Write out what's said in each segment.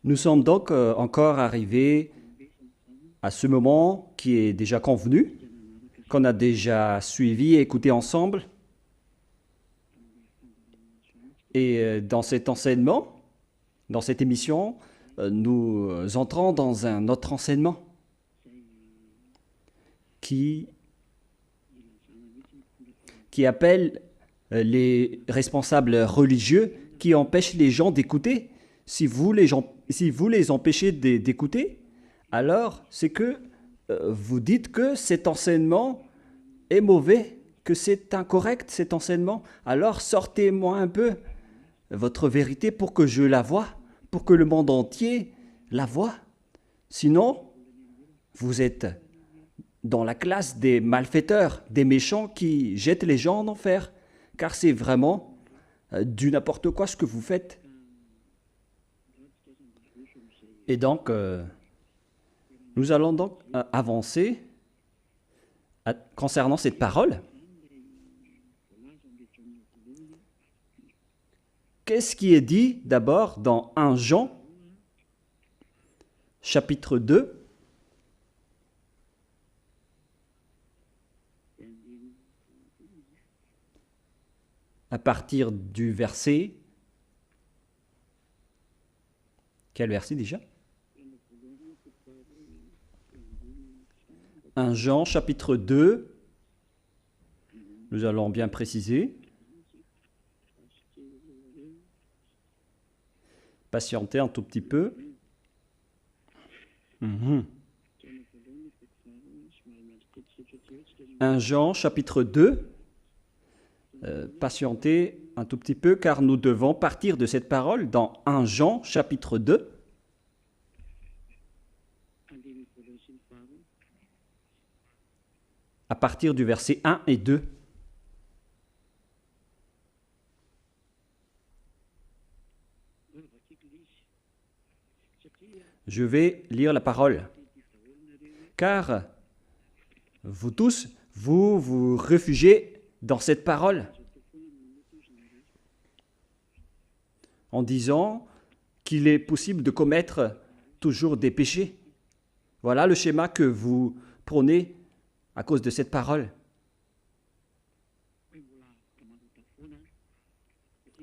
Nous sommes donc encore arrivés à ce moment qui est déjà convenu, qu'on a déjà suivi et écouté ensemble. Et dans cet enseignement, dans cette émission, nous entrons dans un autre enseignement qui, qui appelle les responsables religieux qui empêchent les gens d'écouter. Si vous les empêchez d'écouter, alors c'est que vous dites que cet enseignement est mauvais, que c'est incorrect cet enseignement. Alors sortez-moi un peu votre vérité pour que je la voie, pour que le monde entier la voie. Sinon, vous êtes dans la classe des malfaiteurs, des méchants qui jettent les gens en enfer. Car c'est vraiment du n'importe quoi ce que vous faites. Et donc, nous allons donc avancer concernant cette parole. Qu'est-ce qui est dit d'abord dans 1 Jean, chapitre 2, à partir du verset... Quel verset déjà? 1 Jean, chapitre 2, nous allons bien préciser. Patientez un tout petit peu. 1 Jean, chapitre 2. Patientez un tout petit peu car nous devons partir de cette parole dans 1 Jean, chapitre 2. À partir du verset 1 et 2. Je vais lire la parole. Car vous tous, vous vous réfugiez dans cette parole en disant qu'il est possible de commettre toujours des péchés. Voilà le schéma que vous prônez à cause de cette parole.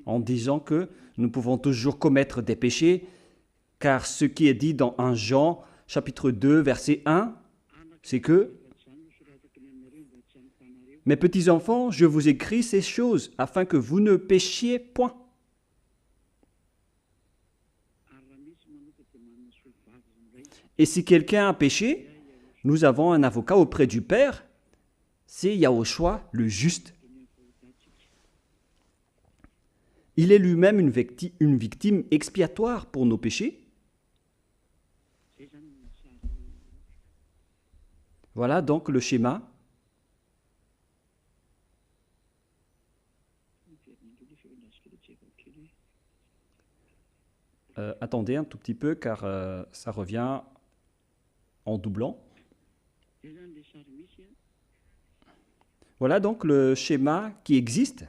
En disant que nous pouvons toujours commettre des péchés, car ce qui est dit dans 1 Jean, chapitre 2, verset 1, c'est que « Mes petits enfants, je vous écris ces choses afin que vous ne péchiez point. » Et si quelqu'un a péché, nous avons un avocat auprès du Père, c'est Yahushua le juste. Il est lui-même une victime expiatoire pour nos péchés. Voilà donc le schéma. Attendez un tout petit peu car ça revient en doublant. Voilà donc le schéma qui existe.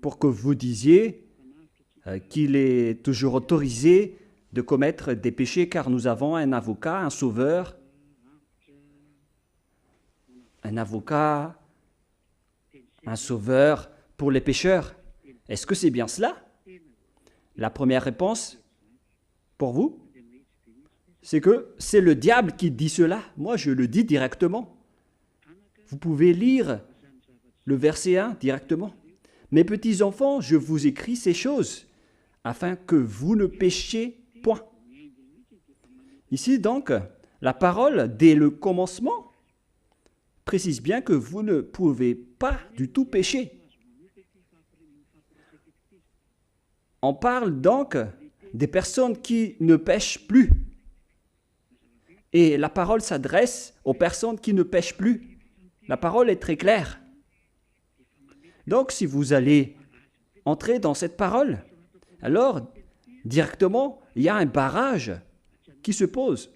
Pour que vous disiez qu'il est toujours autorisé de commettre des péchés car nous avons un avocat, un sauveur, un sauveur pour les pécheurs. Est-ce que c'est bien cela? La première réponse pour vous, c'est que c'est le diable qui dit cela. Moi, je le dis directement. Vous pouvez lire le verset 1 directement. « Mes petits enfants, je vous écris ces choses, afin que vous ne péchiez point. » Ici, donc, la parole, dès le commencement, précise bien que vous ne pouvez pas du tout pécher. On parle donc des personnes qui ne pêchent plus. Et la parole s'adresse aux personnes qui ne pêchent plus. La parole est très claire. Donc, si vous allez entrer dans cette parole, alors, directement, il y a un barrage qui se pose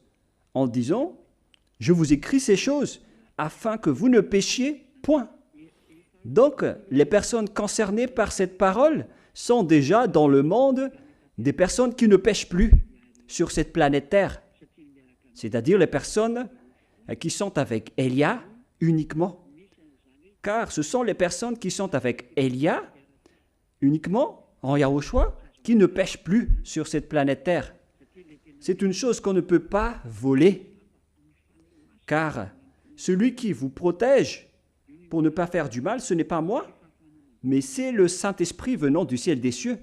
en disant « Je vous écris ces choses afin que vous ne péchiez point. » Donc, les personnes concernées par cette parole sont déjà dans le monde des personnes qui ne pêchent plus sur cette planète Terre. C'est-à-dire les personnes qui sont avec Elia uniquement. Car ce sont les personnes qui sont avec Elia uniquement en Yahushua qui ne pêchent plus sur cette planète Terre. C'est une chose qu'on ne peut pas voler. Car celui qui vous protège pour ne pas faire du mal, ce n'est pas moi, mais c'est le Saint-Esprit venant du ciel des cieux.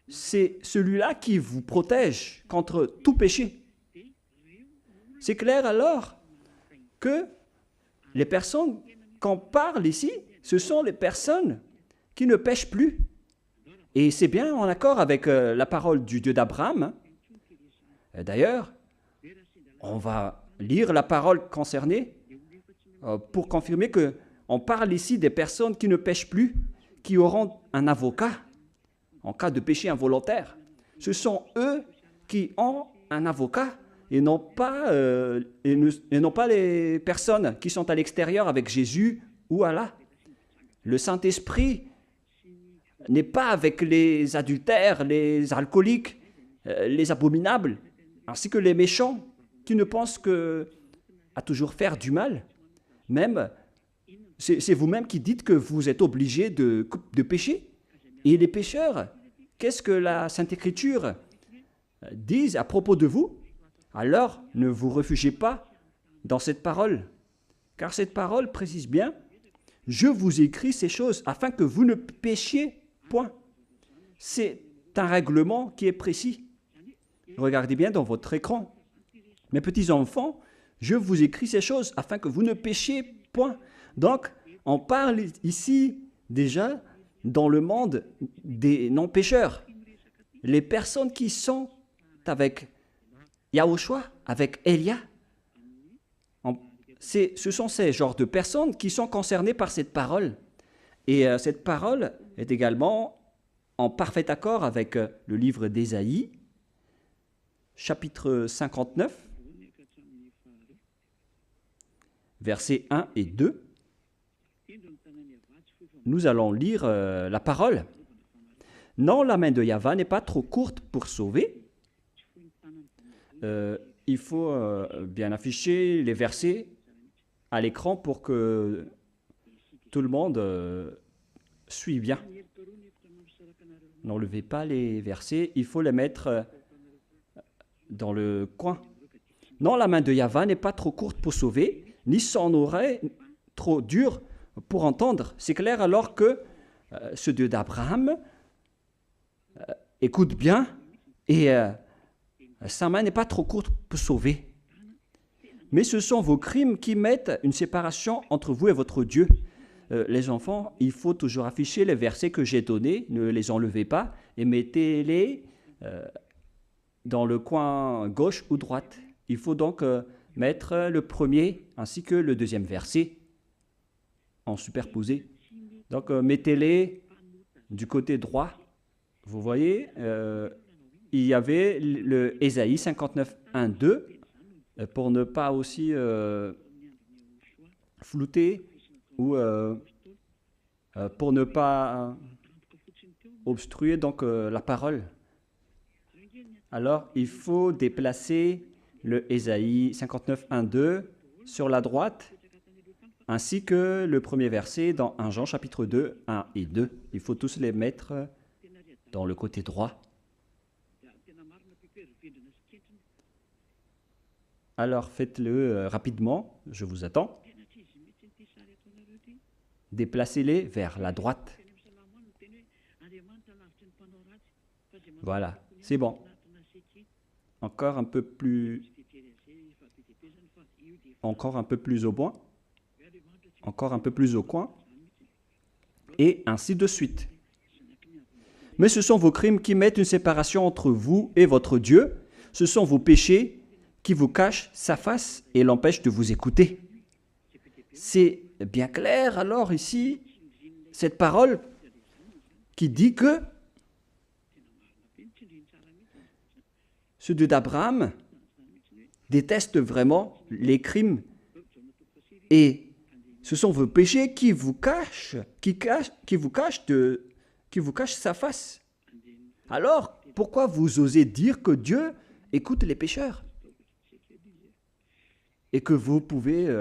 C'est celui-là qui vous protège contre tout péché. C'est clair alors que les personnes qu'on parle ici, ce sont les personnes qui ne pêchent plus. Et c'est bien en accord avec la parole du Dieu d'Abraham. D'ailleurs, on va lire la parole concernée pour confirmer qu'on parle ici des personnes qui ne pêchent plus, qui auront un avocat en cas de péché involontaire. Ce sont eux qui ont un avocat et non pas les personnes qui sont à l'extérieur avec Jésus ou Allah. Le Saint-Esprit n'est pas avec les adultères, les alcooliques, les abominables, ainsi que les méchants qui ne pensent qu'à toujours faire du mal. Même, c'est vous-même qui dites que vous êtes obligé de pécher. Et les pécheurs, qu'est-ce que la Sainte Écriture dit à propos de vous? Alors, ne vous réfugiez pas dans cette parole, car cette parole précise bien « Je vous écris ces choses afin que vous ne péchiez point ». C'est un règlement qui est précis. Regardez bien dans votre écran. Mes petits enfants, je vous écris ces choses afin que vous ne péchiez point. Donc, on parle ici déjà dans le monde des non-pécheurs. Les personnes qui sont avec Yahushua, avec Elia, ce sont ces genres de personnes qui sont concernées par cette parole. Et cette parole est également en parfait accord avec le livre d'Ésaïe, chapitre 59, versets 1 et 2. Nous allons lire la parole. « Non, la main de Yahva n'est pas trop courte pour sauver. » Il faut bien afficher les versets à l'écran pour que tout le monde suive bien. N'enlevez pas les versets, il faut les mettre dans le coin. « Non, la main de Yahva n'est pas trop courte pour sauver, ni son oreille trop dure pour entendre. » C'est clair alors que ce Dieu d'Abraham écoute bien et sa main n'est pas trop courte pour sauver. Mais ce sont vos crimes qui mettent une séparation entre vous et votre Dieu. Les enfants, il faut toujours afficher les versets que j'ai donnés, ne les enlevez pas et mettez-les dans le coin gauche ou droite. Il faut donc mettre le premier ainsi que le deuxième verset en superposé. Donc mettez-les du côté droit. Vous voyez, il y avait le Ésaïe 59, 1, 2, pour ne pas aussi flouter ou pour ne pas obstruer donc la parole. Alors, il faut déplacer le Ésaïe 59, 1, 2 sur la droite, ainsi que le premier verset dans 1 Jean chapitre 2, 1 et 2. Il faut tous les mettre dans le côté droit. Alors faites-le rapidement, je vous attends. Déplacez-les vers la droite. Voilà, c'est bon. Encore un peu plus au point. Encore un peu plus au coin. Et ainsi de suite. Mais ce sont vos crimes qui mettent une séparation entre vous et votre Dieu. Ce sont vos péchés qui vous cachent sa face et l'empêchent de vous écouter. C'est bien clair alors ici, cette parole qui dit que ce Dieu d'Abraham déteste vraiment les crimes et Ce sont vos péchés qui vous cachent, qui vous cachent sa face. Alors, pourquoi vous osez dire que Dieu écoute les pécheurs et que vous pouvez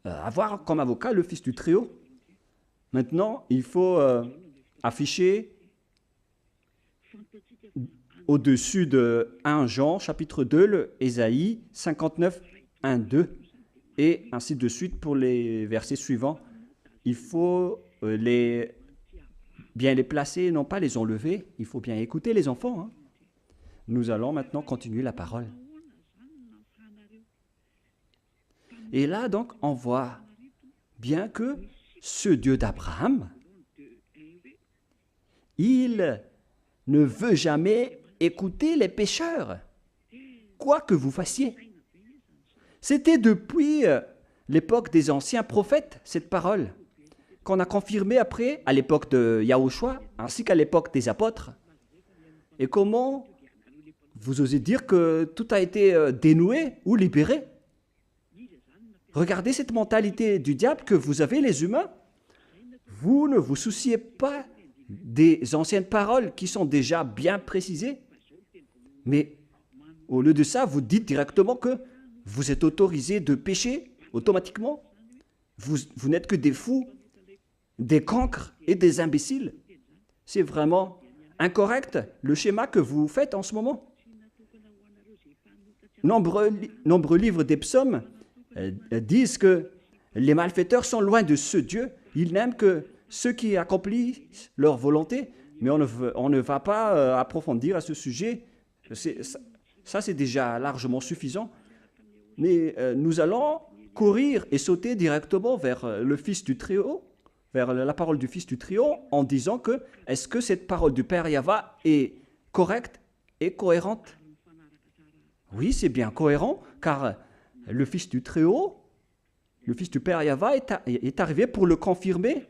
avoir comme avocat le Fils du Très-Haut? Maintenant, il faut afficher au-dessus de 1 Jean, chapitre 2, le Ésaïe 59, 1, 2, et ainsi de suite pour les versets suivants. Il faut bien les placer, non pas les enlever. Il faut bien écouter les enfants, hein. Nous allons maintenant continuer la parole. Et là, donc, on voit bien que ce Dieu d'Abraham, il ne veut jamais écouter les pécheurs, quoi que vous fassiez. C'était depuis l'époque des anciens prophètes, cette parole, qu'on a confirmée après, à l'époque de Yahushua, ainsi qu'à l'époque des apôtres. Et comment vous osez dire que tout a été dénoué ou libéré? Regardez cette mentalité du diable que vous avez, les humains. Vous ne vous souciez pas des anciennes paroles qui sont déjà bien précisées, mais au lieu de ça, vous dites directement que vous êtes autorisé de pécher automatiquement. Vous n'êtes que des fous, des cancres et des imbéciles. C'est vraiment incorrect le schéma que vous faites en ce moment. Nombreux livres des psaumes disent que les malfaiteurs sont loin de ce Dieu. Ils n'aiment que ceux qui accomplissent leur volonté, mais on ne va pas approfondir à ce sujet. Ça, c'est déjà largement suffisant. Mais nous allons courir et sauter directement vers le Fils du Très-Haut, vers la parole du Fils du Très-Haut, en disant que est-ce que cette parole du Père Yahva est correcte et cohérente? Oui, c'est bien cohérent, car le Fils du Très-Haut, le Fils du Père Yahva est arrivé pour le confirmer.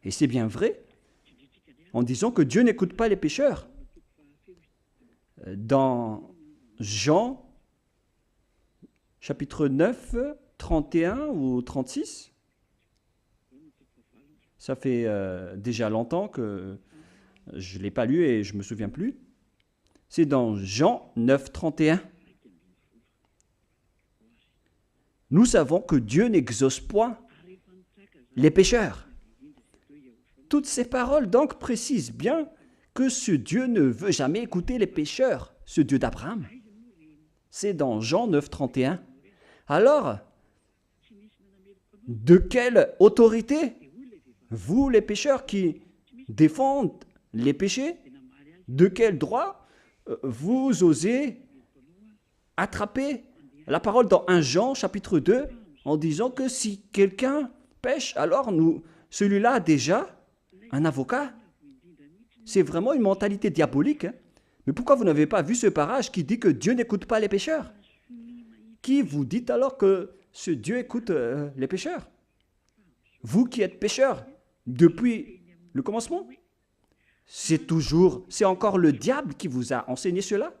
Et c'est bien vrai, en disant que Dieu n'écoute pas les pécheurs. Dans Jean, chapitre 9, 31 ou 36, ça fait déjà longtemps que je ne l'ai pas lu et je ne me souviens plus. C'est dans Jean 9, 31. Nous savons que Dieu n'exauce point les pécheurs. Toutes ces paroles donc précisent bien que ce Dieu ne veut jamais écouter les pécheurs, ce Dieu d'Abraham. C'est dans Jean 9, 31. Alors, de quelle autorité, vous les pécheurs qui défendent les péchés, de quel droit vous osez attraper la parole dans 1 Jean chapitre 2 en disant que si quelqu'un pêche, alors celui-là a déjà un avocat? C'est vraiment une mentalité diabolique, hein? Mais pourquoi vous n'avez pas vu ce parage qui dit que Dieu n'écoute pas les pécheurs? Qui vous dites alors que ce Dieu écoute les pécheurs? Vous qui êtes pécheurs depuis le commencement? C'est encore le diable qui vous a enseigné cela.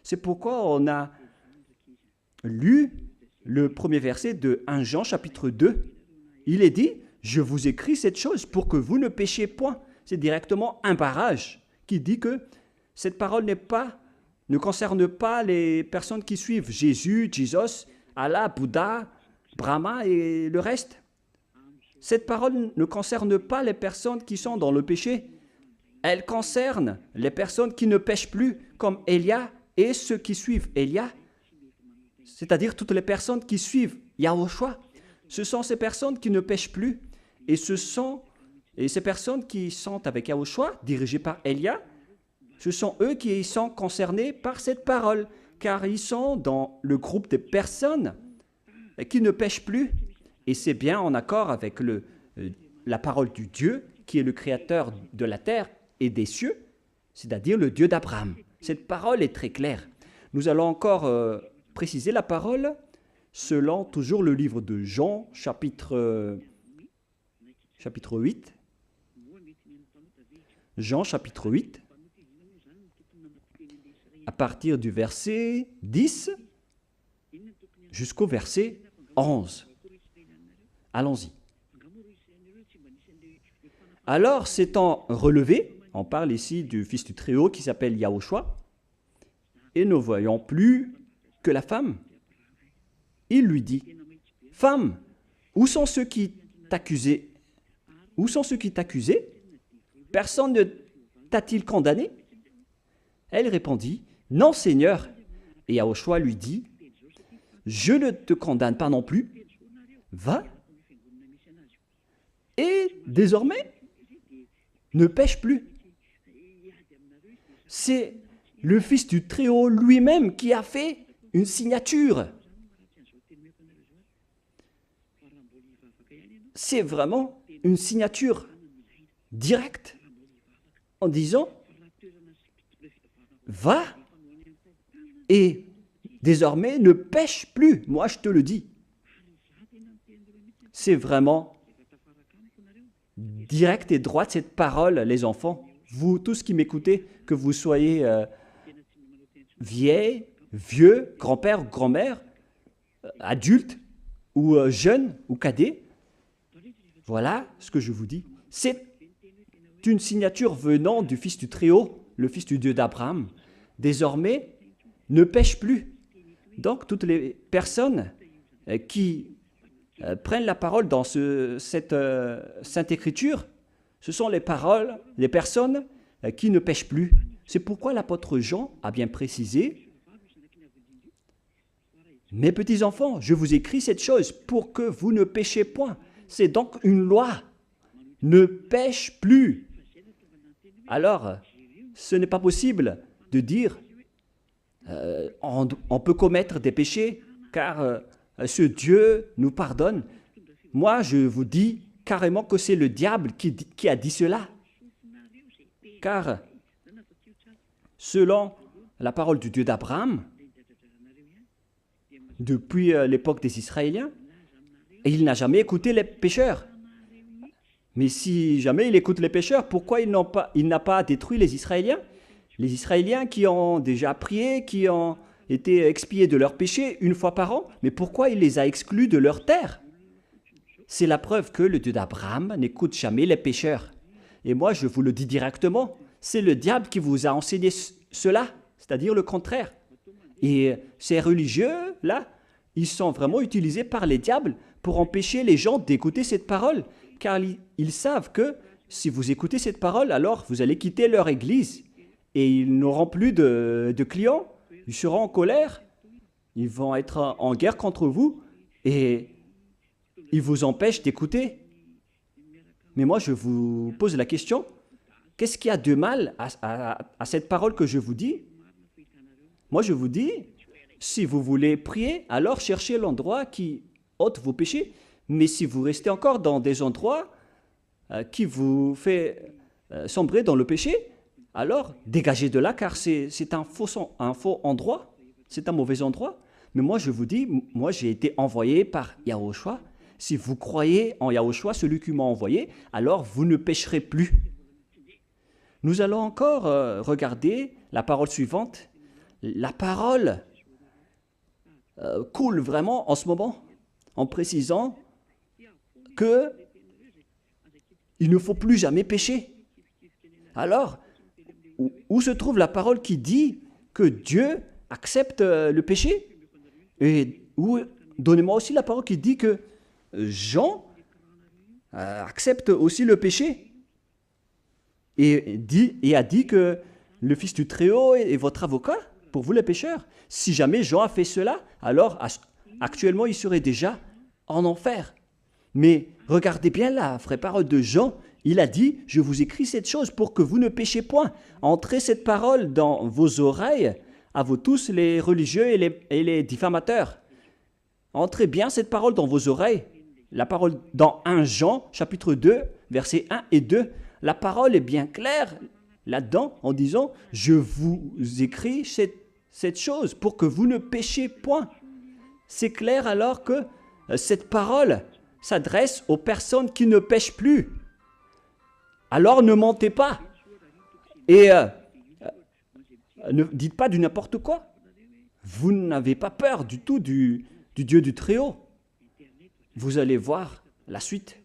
C'est pourquoi on a lu le premier verset de 1 Jean chapitre 2. Il est dit, je vous écris cette chose pour que vous ne péchiez point. C'est directement un barrage qui dit que cette parole ne concerne pas les personnes qui suivent Jésus, Jesus, Allah, Bouddha, Brahma et le reste. Cette parole ne concerne pas les personnes qui sont dans le péché. Elle concerne les personnes qui ne pêchent plus, comme Élia et ceux qui suivent Élia, c'est-à-dire toutes les personnes qui suivent Yahushua. Ce sont ces personnes qui ne pêchent plus, et ces personnes qui sont avec Yahushua, dirigées par Élia, ce sont eux qui sont concernés par cette parole, car ils sont dans le groupe de personnes qui ne pêchent plus. Et c'est bien en accord avec la parole du Dieu, qui est le créateur de la terre et des cieux, c'est-à-dire le Dieu d'Abraham. Cette parole est très claire. Nous allons encore préciser la parole selon toujours le livre de Jean, chapitre 8. Jean, chapitre 8, à partir du verset 10 jusqu'au verset 11. Allons-y. Alors, s'étant relevé, on parle ici du Fils du Très-Haut qui s'appelle Yahushua, et ne voyant plus que la femme, il lui dit, « Femme, où sont ceux qui t'accusaient? Où sont ceux qui t'accusaient? Personne ne t'a-t-il condamné ?» Elle répondit, « Non, Seigneur. » Et Yahushua lui dit, « Je ne te condamne pas non plus. Va, et désormais, ne pêche plus. » C'est le Fils du Très-Haut lui-même qui a fait une signature. C'est vraiment une signature directe en disant « Va et désormais ne pêche plus, moi je te le dis. » C'est vraiment direct et droit cette parole, les enfants. Vous tous qui m'écoutez, que vous soyez vieilles, vieux, grand-père, grand-mère, adulte ou jeune ou cadet, voilà ce que je vous dis. C'est une signature venant du Fils du Très-Haut, le Fils du Dieu d'Abraham. Désormais, ne pêche plus. Donc, toutes les personnes qui prennent la parole dans cette Sainte Écriture, ce sont les personnes qui ne pêchent plus. C'est pourquoi l'apôtre Jean a bien précisé, « Mes petits enfants, je vous écris cette chose pour que vous ne péchiez point. » C'est donc une loi. Ne pêche plus. Alors, ce n'est pas possible de dire on peut commettre des péchés car ce Dieu nous pardonne. Moi, je vous dis carrément que c'est le diable qui a dit cela. Car, selon la parole du Dieu d'Abraham, depuis l'époque des Israéliens, il n'a jamais écouté les pécheurs. Mais si jamais il écoute les pécheurs, pourquoi il n'a pas détruit les Israéliens? Les Israéliens qui ont déjà prié, qui ont été expiés de leurs péchés une fois par an, mais pourquoi il les a exclus de leur terre? C'est la preuve que le Dieu d'Abraham n'écoute jamais les pécheurs. Et moi, je vous le dis directement, c'est le diable qui vous a enseigné cela, c'est-à-dire le contraire. Et ces religieux-là, ils sont vraiment utilisés par les diables pour empêcher les gens d'écouter cette parole, car ils savent que si vous écoutez cette parole, alors vous allez quitter leur église et ils n'auront plus de clients, ils seront en colère, ils vont être en guerre contre vous et ils vous empêchent d'écouter. Mais moi, je vous pose la question, qu'est-ce qu'il y a de mal à cette parole que je vous dis? Moi, je vous dis, si vous voulez prier, alors cherchez l'endroit qui ôte vos péchés. Mais si vous restez encore dans des endroits qui vous fait sombrer dans le péché, alors dégagez de là, car c'est un faux endroit, c'est un mauvais endroit. Mais moi, je vous dis, moi, j'ai été envoyé par Yahushua. Si vous croyez en Yahushua, celui qui m'a envoyé, alors vous ne pécherez plus. Nous allons encore regarder la parole suivante. La parole coule vraiment en ce moment, en précisant que il ne faut plus jamais pécher. Alors, où se trouve la parole qui dit que Dieu accepte le péché? Et donnez-moi aussi la parole qui dit que Jean accepte aussi le péché et a dit que le Fils du Très-Haut est votre avocat pour vous les pécheurs. Si jamais Jean a fait cela, alors actuellement il serait déjà en enfer. Mais regardez bien la vraie parole de Jean. Il a dit, je vous écris cette chose pour que vous ne péchiez point. Entrez cette parole dans vos oreilles, à vous tous les religieux et les diffamateurs. Entrez bien cette parole dans vos oreilles. La parole dans 1 Jean, chapitre 2, versets 1 et 2. La parole est bien claire là-dedans en disant, je vous écris cette chose pour que vous ne péchiez point. C'est clair alors que cette parole s'adresse aux personnes qui ne pêchent plus. Alors ne mentez pas et ne dites pas du n'importe quoi. Vous n'avez pas peur du tout du Dieu du Très-Haut. Vous allez voir la suite.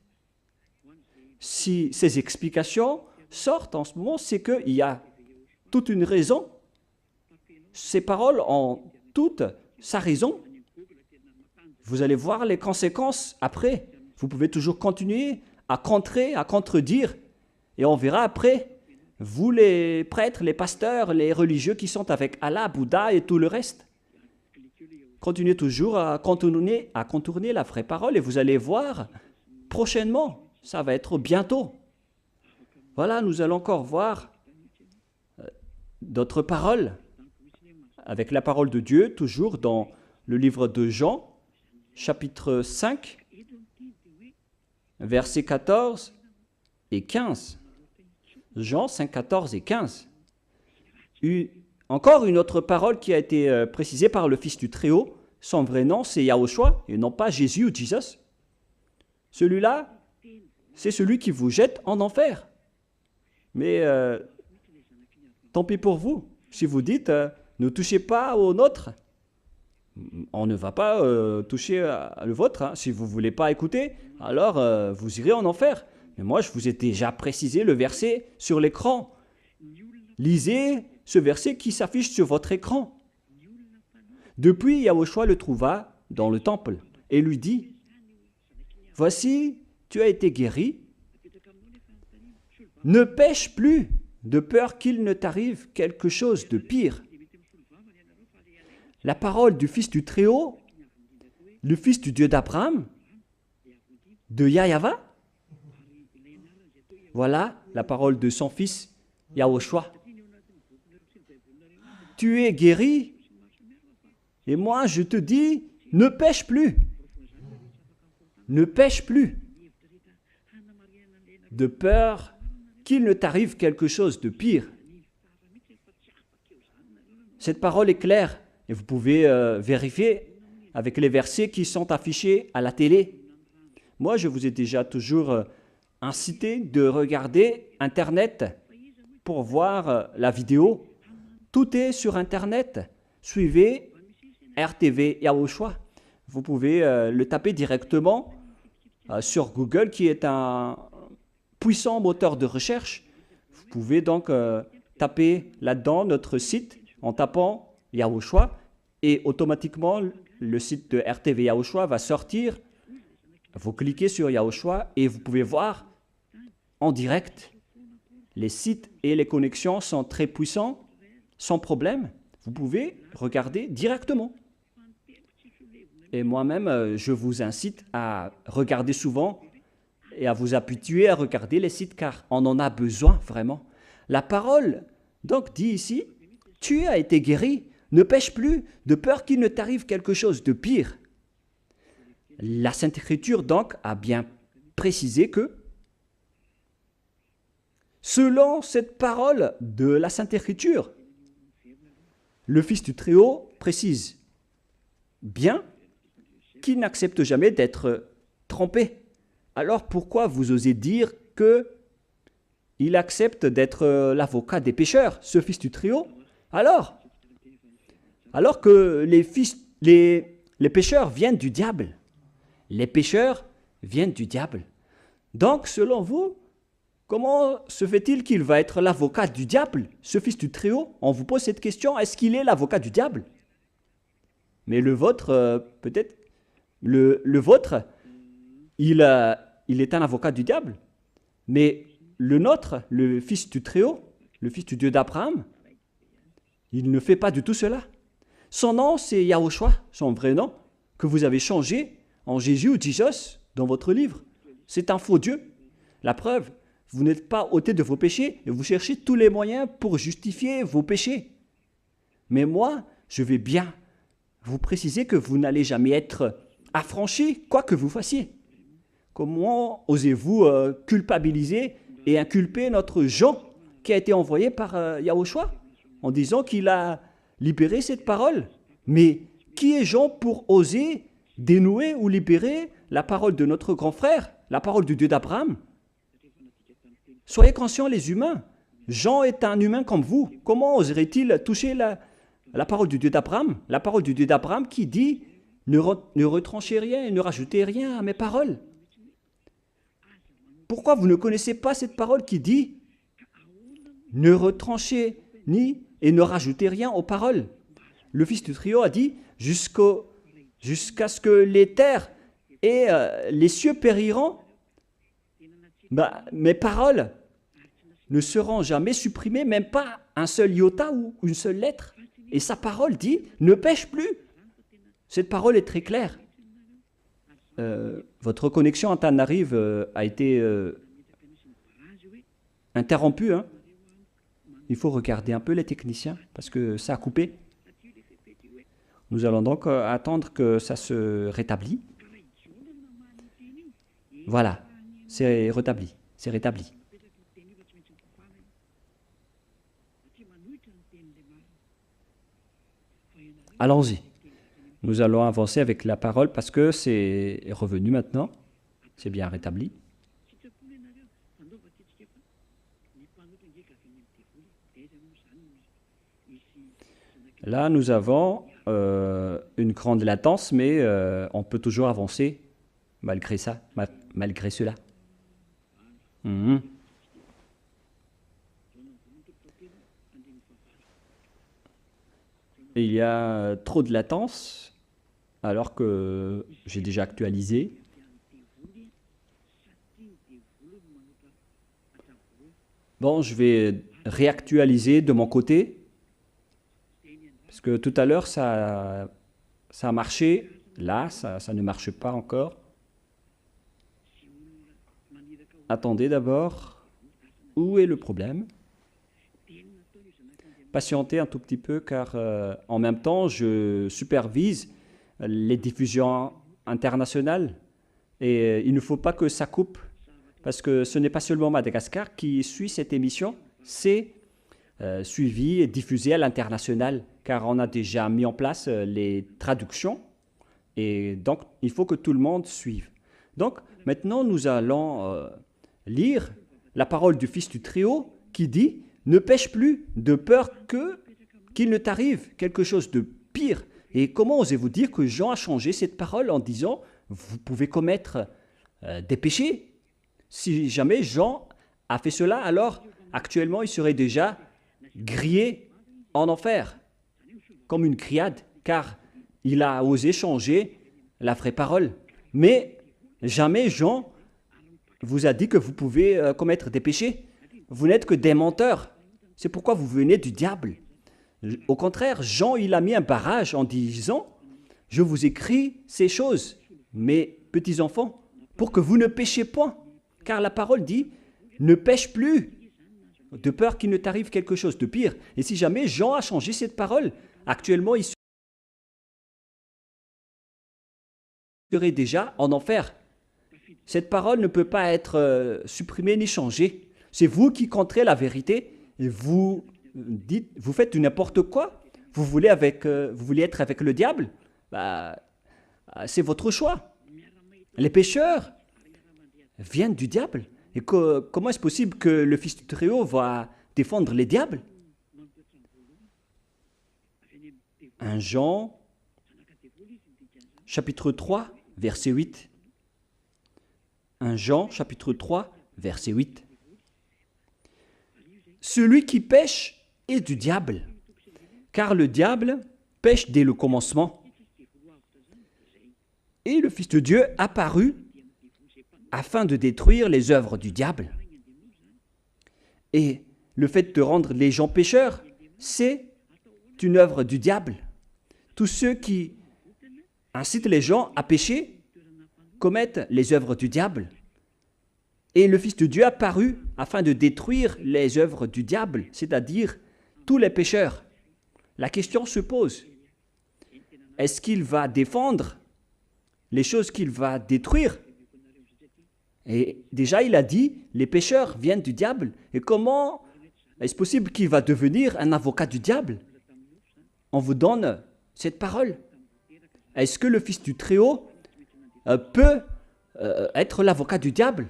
Si ces explications sortent en ce moment, c'est qu'il y a toute une raison. Ces paroles ont toute sa raison. Vous allez voir les conséquences après. Vous pouvez toujours continuer à contrer, à contredire. Et on verra après, vous les prêtres, les pasteurs, les religieux qui sont avec Allah, Bouddha et tout le reste. Continuez toujours à contourner la vraie parole et vous allez voir prochainement, ça va être bientôt. Voilà, nous allons encore voir d'autres paroles avec la parole de Dieu, toujours dans le livre de Jean, chapitre 5, versets 14 et 15. Jean 5, 14 et 15. Encore une autre parole qui a été précisée par le Fils du Très-Haut. Son vrai nom, c'est Yahushua, et non pas Jésus ou Jesus. Celui-là, c'est celui qui vous jette en enfer. Mais tant pis pour vous. Si vous dites, ne touchez pas au nôtre, on ne va pas toucher le vôtre. Hein. Si vous ne voulez pas écouter, alors vous irez en enfer. Mais moi, je vous ai déjà précisé le verset sur l'écran. Lisez ce verset qui s'affiche sur votre écran. Depuis, Yahushua le trouva dans le temple et lui dit, « Voici, tu as été guéri. Ne pêche plus, de peur qu'il ne t'arrive quelque chose de pire. » La parole du Fils du Très-Haut, le Fils du Dieu d'Abraham, de Yahava, voilà la parole de son Fils, Yahushua. Tu es guéri, et moi je te dis, ne pêche plus. Ne pêche plus, de peur qu'il ne t'arrive quelque chose de pire. Cette parole est claire, et vous pouvez vérifier avec les versets qui sont affichés à la télé. Moi, je vous ai déjà toujours incité de regarder Internet pour voir la vidéo. Tout est sur Internet. Suivez RTV Yahushua. Vous pouvez le taper directement sur Google, qui est un puissant moteur de recherche. Vous pouvez donc taper là-dedans notre site en tapant Yahushua et automatiquement le site de RTV Yahushua va sortir. Vous cliquez sur Yahushua et vous pouvez voir en direct. Les sites et les connexions sont très puissants, sans problème. Vous pouvez regarder directement. Et moi-même, je vous incite à regarder souvent et à vous habituer à regarder les sites car on en a besoin vraiment. La parole donc dit ici, tu as été guéri, ne pêche plus, de peur qu'il ne t'arrive quelque chose de pire. La Sainte Écriture donc a bien précisé que selon cette parole de la Sainte Écriture, le Fils du Très-Haut précise bien qu'il n'accepte jamais d'être trompé. Alors pourquoi vous osez dire qu'il accepte d'être l'avocat des pécheurs, ce Fils du Très-Haut? Alors que les pécheurs viennent du diable. Les pécheurs viennent du diable. Donc, selon vous, comment se fait-il qu'il va être l'avocat du diable, ce Fils du Très-Haut? On vous pose cette question, est-ce qu'il est l'avocat du diable? Mais le vôtre, peut-être, le vôtre, il est un avocat du diable. Mais le nôtre, le Fils du Très-Haut, le Fils du Dieu d'Abraham, il ne fait pas du tout cela. Son nom, c'est Yahushua, son vrai nom, que vous avez changé en Jésus ou Jesus dans votre livre. C'est un faux Dieu. La preuve, vous n'êtes pas ôté de vos péchés et vous cherchez tous les moyens pour justifier vos péchés. Mais moi, je vais bien vous préciser que vous n'allez jamais être affranchi, quoi que vous fassiez. Comment osez-vous culpabiliser et inculper notre Jean qui a été envoyé par Yahushua en disant qu'il a libéré cette parole? Mais qui est Jean pour oser dénouer ou libérer la parole de notre grand frère, la parole du Dieu d'Abraham? Soyez conscients les humains. Jean est un humain comme vous. Comment oserait-il toucher la parole du Dieu d'Abraham? La parole du Dieu d'Abraham qui dit ne retranchez rien et ne rajoutez rien à mes paroles. Pourquoi vous ne connaissez pas cette parole qui dit ne retranchez ni et ne rajoutez rien aux paroles? Le fils du trio a dit jusqu'à ce que les terres et les cieux périront, mes paroles ne seront jamais supprimées, même pas un seul iota ou une seule lettre. Et sa parole dit ne pêche plus. Cette parole est très claire. Votre connexion Antananarive a été interrompue. Hein. Il faut regarder un peu les techniciens parce que ça a coupé. Nous allons donc attendre que ça se rétablisse. Voilà, c'est rétabli. C'est rétabli. Allons-y. Nous allons avancer avec la parole parce que c'est revenu maintenant. C'est bien rétabli. Là, nous avons une grande latence, mais on peut toujours avancer malgré ça, malgré cela. Il y a trop de latence, alors que j'ai déjà actualisé. Bon, je vais réactualiser de mon côté. Parce que tout à l'heure, ça a marché. Là, ça ne marche pas encore. Attendez d'abord. Où est le problème? Patientez un tout petit peu car en même temps, je supervise les diffusions internationales. Et il ne faut pas que ça coupe. Parce que ce n'est pas seulement Madagascar qui suit cette émission. C'est suivi et diffusé à l'international, car on a déjà mis en place les traductions, et donc il faut que tout le monde suive. Donc maintenant nous allons lire la parole du Fils du Très-Haut qui dit « Ne pêche plus de peur qu'il ne t'arrive quelque chose de pire ». Et comment osez-vous dire que Jean a changé cette parole en disant « Vous pouvez commettre des péchés ». Si jamais Jean a fait cela, alors actuellement il serait déjà grillé en enfer, comme une criade, car il a osé changer la vraie parole. Mais jamais Jean vous a dit que vous pouvez commettre des péchés. Vous n'êtes que des menteurs. C'est pourquoi vous venez du diable. Au contraire, Jean, il a mis un barrage en disant « Je vous écris ces choses, mes petits-enfants, pour que vous ne péchiez point. » Car la parole dit « Ne pêche plus » de peur qu'il ne t'arrive quelque chose de pire. Et si jamais Jean a changé cette parole, actuellement, il serait déjà en enfer. Cette parole ne peut pas être supprimée ni changée. C'est vous qui contrez la vérité et vous faites du n'importe quoi. Vous voulez être avec le diable, c'est votre choix. Les pécheurs viennent du diable. Et comment est-ce possible que le Fils du Très-Haut va défendre les diables? 1 Jean, chapitre 3, verset 8. 1 Jean, chapitre 3, verset 8. Celui qui pêche est du diable, car le diable pêche dès le commencement. Et le Fils de Dieu apparut afin de détruire les œuvres du diable. Et le fait de rendre les gens pécheurs, c'est une œuvre du diable. Tous ceux qui incitent les gens à pécher commettent les œuvres du diable. Et le Fils de Dieu apparut afin de détruire les œuvres du diable, c'est-à-dire tous les pécheurs. La question se pose, est-ce qu'il va défendre les choses qu'il va détruire? Et déjà, il a dit, les pécheurs viennent du diable. Et comment est-ce possible qu'il va devenir un avocat du diable? On vous donne cette parole. Est-ce que le Fils du Très-Haut peut être l'avocat du diable?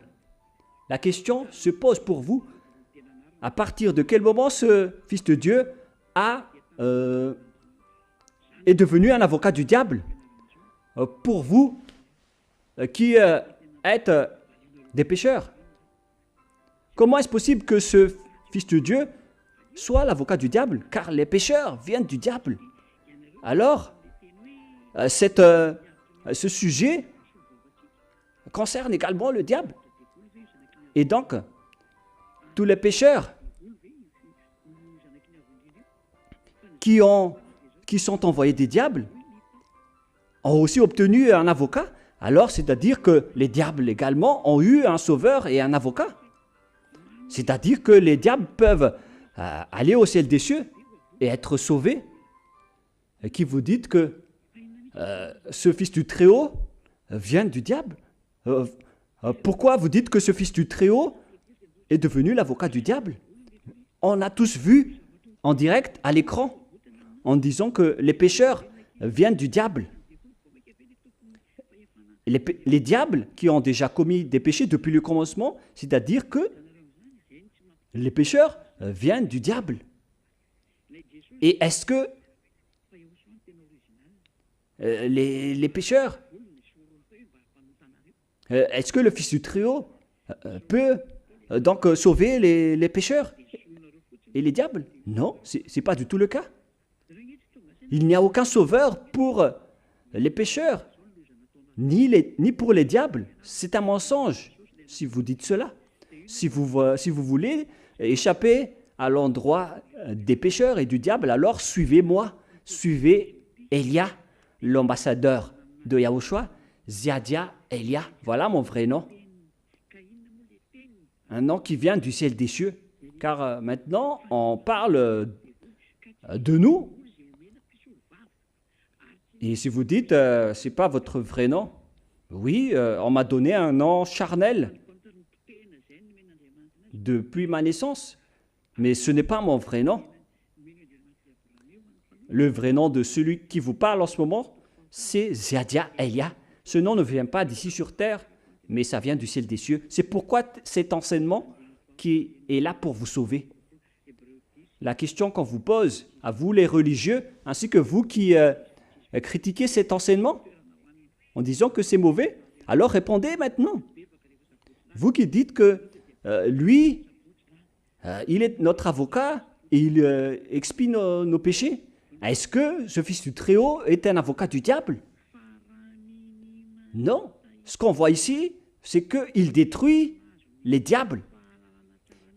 La question se pose pour vous. À partir de quel moment ce Fils de Dieu est devenu un avocat du diable? Pour vous qui êtes des pécheurs. Comment est-ce possible que ce Fils de Dieu soit l'avocat du diable? Car les pécheurs viennent du diable. Alors, ce sujet concerne également le diable. Et donc, tous les pécheurs qui sont envoyés des diables ont aussi obtenu un avocat. Alors, c'est-à-dire que les diables également ont eu un sauveur et un avocat. C'est-à-dire que les diables peuvent aller au ciel des cieux et être sauvés. Et qui vous dites que ce Fils du Très-Haut vient du diable? Pourquoi vous dites que ce Fils du Très-Haut est devenu l'avocat du diable? On a tous vu en direct à l'écran en disant que les pécheurs viennent du diable. Les diables qui ont déjà commis des péchés depuis le commencement, c'est-à-dire que les pécheurs viennent du diable. Et est-ce que les pécheurs, est-ce que le Fils du Très-Haut peut donc sauver les pécheurs et les diables? Non, ce n'est pas du tout le cas. Il n'y a aucun sauveur pour les pécheurs, ni pour les diables. C'est un mensonge si vous dites cela. Si vous voulez échapper à l'endroit des pécheurs et du diable, alors suivez-moi. Suivez Elia, l'ambassadeur de Yahushua, Ziadia Elia. Voilà mon vrai nom. Un nom qui vient du ciel des cieux. Car maintenant, on parle de nous. Et si vous dites, ce n'est pas votre vrai nom, oui, on m'a donné un nom charnel depuis ma naissance, mais ce n'est pas mon vrai nom. Le vrai nom de celui qui vous parle en ce moment, c'est Ziadia Elia. Ce nom ne vient pas d'ici sur terre, mais ça vient du ciel des cieux. C'est pourquoi cet enseignement qui est là pour vous sauver. La question qu'on vous pose, à vous les religieux, ainsi que vous qui critiquez cet enseignement, en disant que c'est mauvais, alors répondez maintenant. Vous qui dites que lui, il est notre avocat et il expie nos péchés, est-ce que ce Fils du Très-Haut est un avocat du diable? Non. Ce qu'on voit ici, c'est qu'il détruit les diables.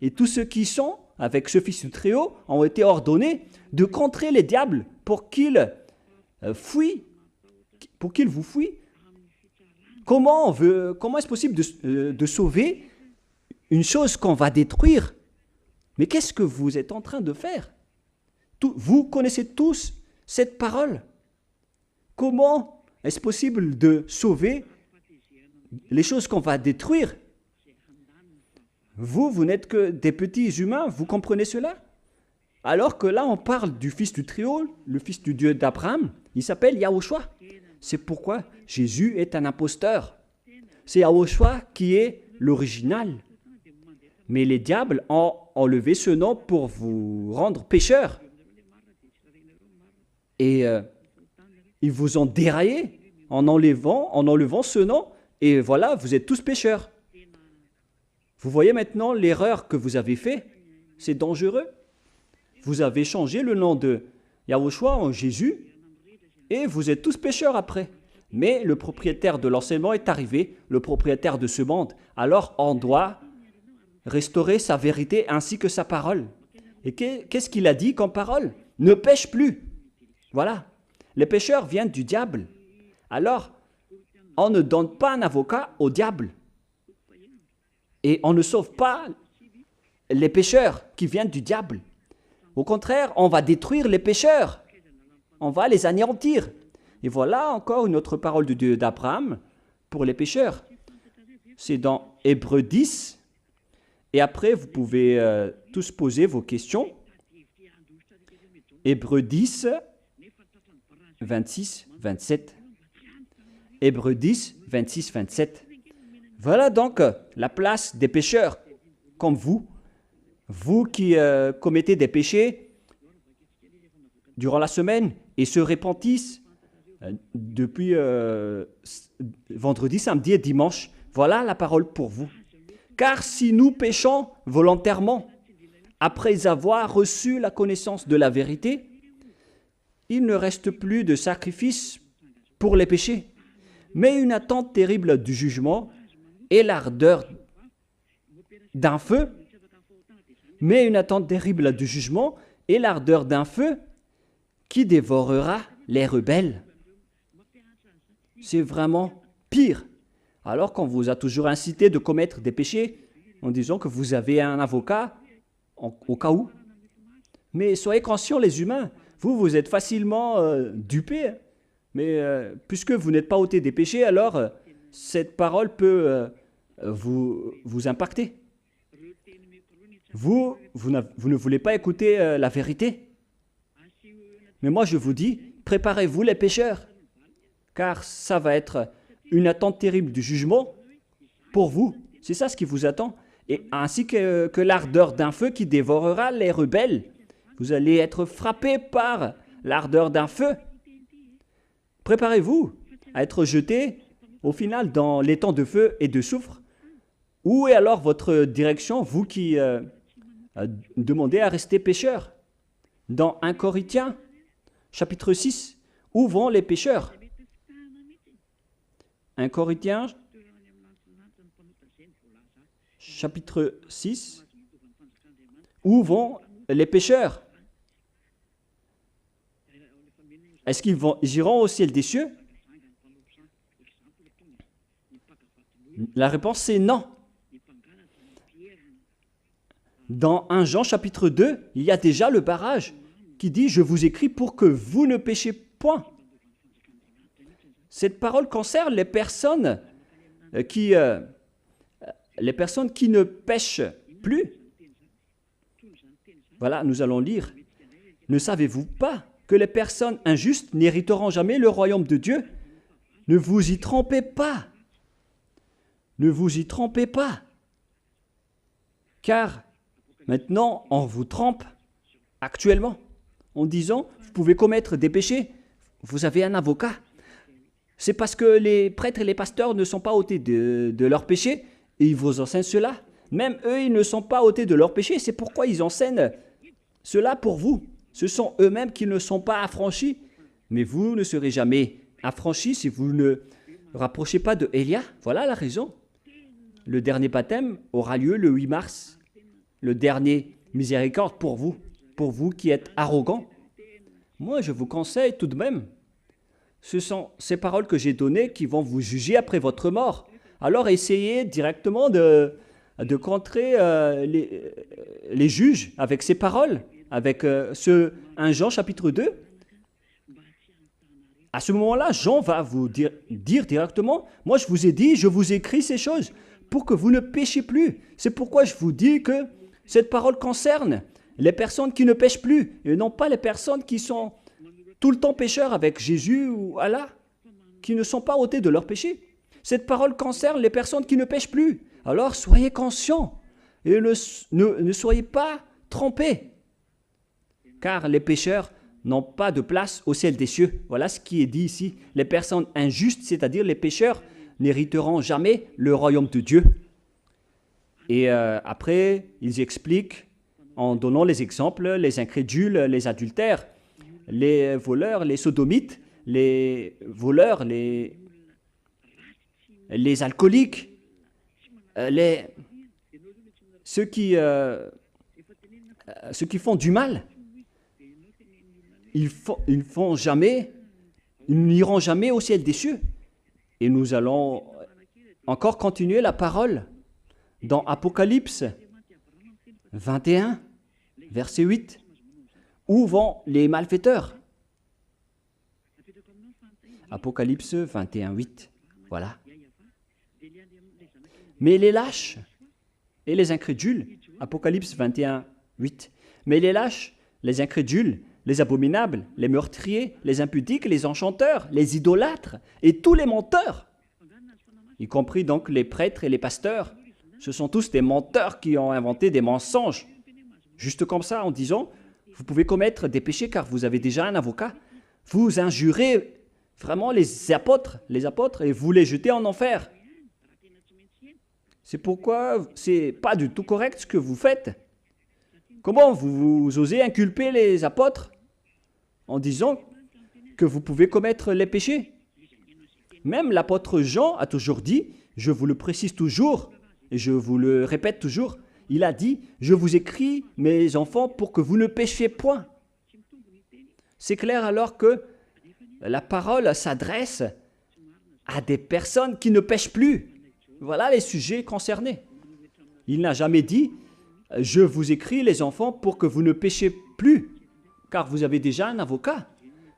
Et tous ceux qui sont avec ce Fils du Très-Haut ont été ordonnés de contrer les diables pour qu'ils fuient, pour qu'ils vous fuient. Comment est-ce possible de sauver une chose qu'on va détruire? Mais qu'est-ce que vous êtes en train de faire? Vous connaissez tous cette parole. Comment est-ce possible de sauver les choses qu'on va détruire? Vous n'êtes que des petits humains, vous comprenez cela? Alors que là, on parle du Fils du Très-Haut, le Fils du Dieu d'Abraham, il s'appelle Yahushua. C'est pourquoi Jésus est un imposteur. C'est Yahushua qui est l'original. Mais les diables ont enlevé ce nom pour vous rendre pécheurs. Et ils vous ont déraillé en enlevant ce nom. Et voilà, vous êtes tous pécheurs. Vous voyez maintenant l'erreur que vous avez faite. C'est dangereux. Vous avez changé le nom de Yahushua en Jésus et vous êtes tous pécheurs après. Mais le propriétaire de l'enseignement est arrivé, le propriétaire de ce monde. Alors on doit restaurer sa vérité ainsi que sa parole. Et qu'est-ce qu'il a dit comme parole? Ne pêche plus. Voilà. Les pécheurs viennent du diable. Alors, on ne donne pas un avocat au diable. Et on ne sauve pas les pécheurs qui viennent du diable. Au contraire, on va détruire les pécheurs. On va les anéantir. Et voilà encore une autre parole de Dieu d'Abraham pour les pécheurs. C'est dans Hébreux 10. Et après, vous pouvez tous poser vos questions. Hébreux 10, 26, 27. Hébreux 10, 26, 27. Voilà donc la place des pécheurs comme vous. Vous qui commettez des péchés durant la semaine et se repentissent depuis vendredi, samedi et dimanche. Voilà la parole pour vous. Car si nous péchons volontairement, après avoir reçu la connaissance de la vérité, il ne reste plus de sacrifice pour les péchés, mais une attente terrible du jugement et l'ardeur d'un feu, qui dévorera les rebelles. C'est vraiment pire. Alors qu'on vous a toujours incité de commettre des péchés en disant que vous avez un avocat au cas où. Mais soyez conscients les humains, vous êtes facilement dupés. Mais puisque vous n'êtes pas ôtés des péchés, alors cette parole peut vous impacter. Vous ne voulez pas écouter la vérité. Mais moi je vous dis, préparez-vous les pécheurs, car ça va être une attente terrible du jugement pour vous. C'est ça ce qui vous attend. Et ainsi que l'ardeur d'un feu qui dévorera les rebelles. Vous allez être frappés par l'ardeur d'un feu. Préparez-vous à être jetés au final dans les temps de feu et de soufre. Où est alors votre direction, vous qui demandez à rester pécheurs? Dans 1 Corinthiens, chapitre 6, où vont les pécheurs? 1 Corinthiens, chapitre 6, où vont les pécheurs? Est-ce qu'ils iront au ciel des cieux? La réponse c'est non. Dans 1 Jean chapitre 2, il y a déjà le barrage qui dit « Je vous écris pour que vous ne péchiez point ». Cette parole concerne les personnes qui ne pêchent plus. Voilà, nous allons lire. « Ne savez-vous pas que les personnes injustes n'hériteront jamais le royaume de Dieu? Ne vous y trompez pas. Ne vous y trompez pas. Car maintenant, on vous trompe actuellement en disant, vous pouvez commettre des péchés, vous avez un avocat. C'est parce que les prêtres et les pasteurs ne sont pas ôtés de leurs péchés et ils vous enseignent cela. Même eux, ils ne sont pas ôtés de leurs péchés, c'est pourquoi ils enseignent cela pour vous. Ce sont eux-mêmes qui ne sont pas affranchis, mais vous ne serez jamais affranchis si vous ne rapprochez pas de Élia. Voilà la raison. Le dernier baptême aura lieu le 8 mars. Le dernier miséricorde pour vous qui êtes arrogants. Moi, je vous conseille tout de même. Ce sont ces paroles que j'ai données qui vont vous juger après votre mort. Alors essayez directement de contrer les juges avec ces paroles, avec 1 Jean chapitre 2. À ce moment-là, Jean va vous dire directement, moi je vous ai dit, je vous écris ces choses pour que vous ne péchiez plus. C'est pourquoi je vous dis que cette parole concerne les personnes qui ne pêchent plus et non pas les personnes qui sont tout le temps pécheurs avec Jésus ou Allah, qui ne sont pas ôtés de leur péché. Cette parole concerne les personnes qui ne pêchent plus. Alors soyez conscients et ne soyez pas trompés, car les pécheurs n'ont pas de place au ciel des cieux. Voilà ce qui est dit ici. Les personnes injustes, c'est-à-dire les pécheurs, n'hériteront jamais le royaume de Dieu. Et après, ils expliquent en donnant les exemples, les incrédules, les adultères, les voleurs, les sodomites, les voleurs, les alcooliques, ceux qui font du mal. Ils n'iront jamais au ciel des cieux. Et nous allons encore continuer la parole dans Apocalypse 21, verset 8. Où vont les malfaiteurs? Apocalypse 21, 8. Voilà. Mais les lâches et les incrédules, Apocalypse 21, 8. Mais les lâches, les incrédules, les abominables, les meurtriers, les impudiques, les enchanteurs, les idolâtres et tous les menteurs, y compris donc les prêtres et les pasteurs, ce sont tous des menteurs qui ont inventé des mensonges, juste comme ça en disant, vous pouvez commettre des péchés car vous avez déjà un avocat, vous injurez vraiment les apôtres et vous les jetez en enfer. C'est pourquoi c'est pas du tout correct ce que vous faites. Comment vous osez inculper les apôtres en disant que vous pouvez commettre les péchés? Même l'apôtre Jean a toujours dit, je vous le précise toujours, et je vous le répète toujours, il a dit, je vous écris, mes enfants, pour que vous ne péchiez point. C'est clair alors que la parole s'adresse à des personnes qui ne pêchent plus. Voilà les sujets concernés. Il n'a jamais dit, je vous écris, les enfants, pour que vous ne péchiez plus, car vous avez déjà un avocat.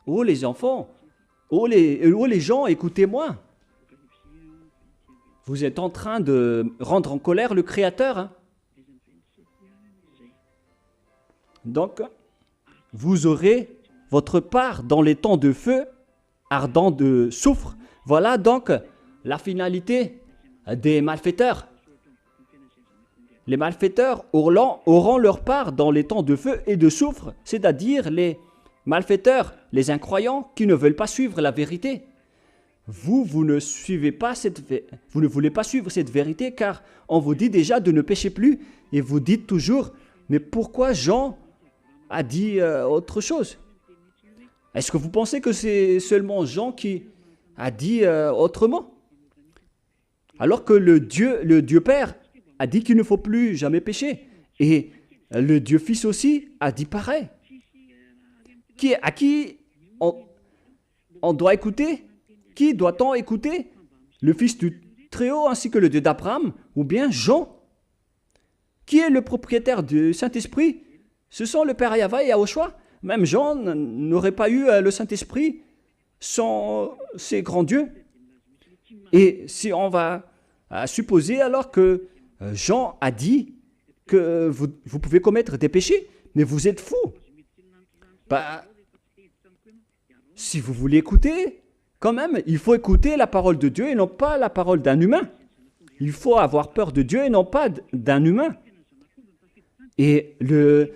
Oh les enfants, oh les gens, écoutez-moi. Vous êtes en train de rendre en colère le Créateur. Hein? Donc, vous aurez votre part dans les temps de feu ardent de soufre. Voilà donc la finalité des malfaiteurs. Les malfaiteurs auront leur part dans les temps de feu et de soufre, c'est-à-dire les malfaiteurs, les incroyants qui ne veulent pas suivre la vérité. Vous ne voulez pas suivre cette vérité car on vous dit déjà de ne pécher plus et vous dites toujours, mais pourquoi Jean a dit autre chose? Est-ce que vous pensez que c'est seulement Jean qui a dit autrement? Alors que le Dieu Père a dit qu'il ne faut plus jamais pécher. Et le Dieu Fils aussi a dit pareil. À qui on doit écouter? Qui doit-on écouter? Le Fils du Très-Haut ainsi que le Dieu d'Abraham ou bien Jean? Qui est le propriétaire du Saint-Esprit? Ce sont le Père Yahva et Yahushua. Même Jean n'aurait pas eu le Saint-Esprit sans ces grands dieux. Et si on va supposer alors que Jean a dit que vous pouvez commettre des péchés, mais vous êtes fous. Bah, si vous voulez écouter, quand même, il faut écouter la parole de Dieu et non pas la parole d'un humain. Il faut avoir peur de Dieu et non pas d'un humain. Et le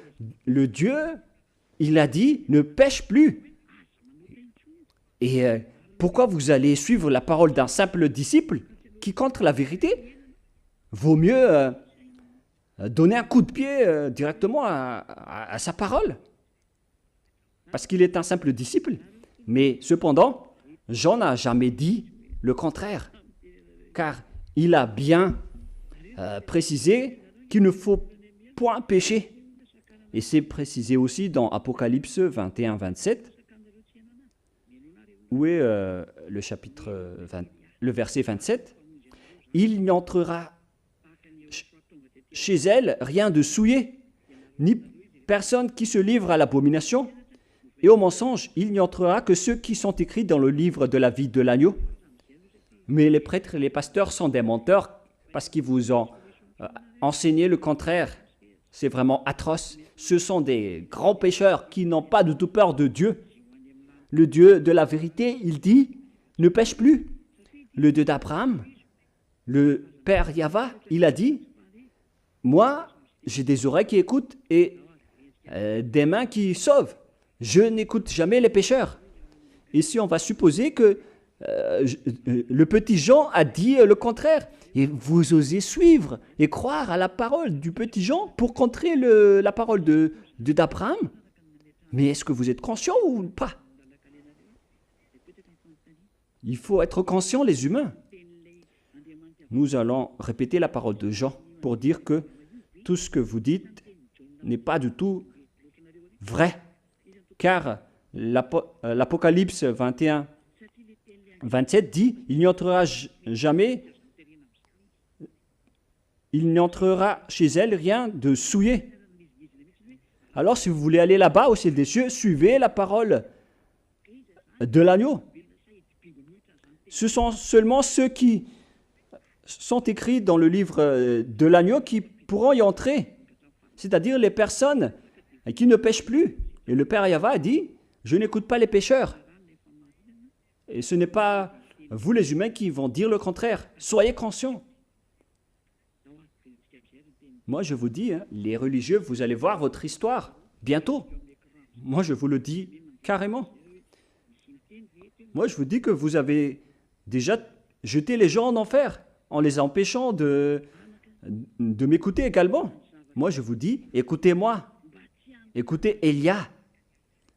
Dieu, il a dit, ne pêche plus. Et pourquoi vous allez suivre la parole d'un simple disciple qui contre la vérité? Vaut mieux donner un coup de pied directement à sa parole. Parce qu'il est un simple disciple. Mais cependant, Jean n'a jamais dit le contraire. Car il a bien précisé qu'il ne faut point pécher. Et c'est précisé aussi dans Apocalypse 21-27, où est le chapitre le verset 27. Il n'y entrera chez elle rien de souillé, ni personne qui se livre à l'abomination, et au mensonge, il n'y entrera que ceux qui sont écrits dans le livre de la vie de l'agneau. Mais les prêtres et les pasteurs sont des menteurs parce qu'ils vous ont enseigné le contraire. C'est vraiment atroce. Ce sont des grands pécheurs qui n'ont pas du tout peur de Dieu. Le Dieu de la vérité, il dit, ne pêche plus. Le Dieu d'Abraham, le Père Yahva, il a dit, moi, j'ai des oreilles qui écoutent et des mains qui sauvent. Je n'écoute jamais les pécheurs. Ici, on va supposer que le petit Jean a dit le contraire. Et vous osez suivre et croire à la parole du petit Jean pour contrer la parole d'Abraham. Mais est-ce que vous êtes conscient ou pas? Il faut être conscient, les humains. Nous allons répéter la parole de Jean pour dire que tout ce que vous dites n'est pas du tout vrai. Car l'Apocalypse 21-27 dit, il n'y entrera chez elle rien de souillé. Alors si vous voulez aller là-bas au ciel des cieux, suivez la parole de l'agneau. Ce sont seulement ceux qui sont écrits dans le livre de l'agneau qui pourront y entrer. C'est-à-dire les personnes qui ne pêchent plus. Et le Père Yahva a dit, je n'écoute pas les pécheurs. Et ce n'est pas vous les humains qui vont dire le contraire. Soyez conscients. Moi je vous dis, les religieux, vous allez voir votre histoire bientôt. Moi je vous le dis carrément. Moi je vous dis que vous avez déjà jeté les gens en enfer en les empêchant de de m'écouter également. Moi, je vous dis, écoutez-moi, écoutez Élia.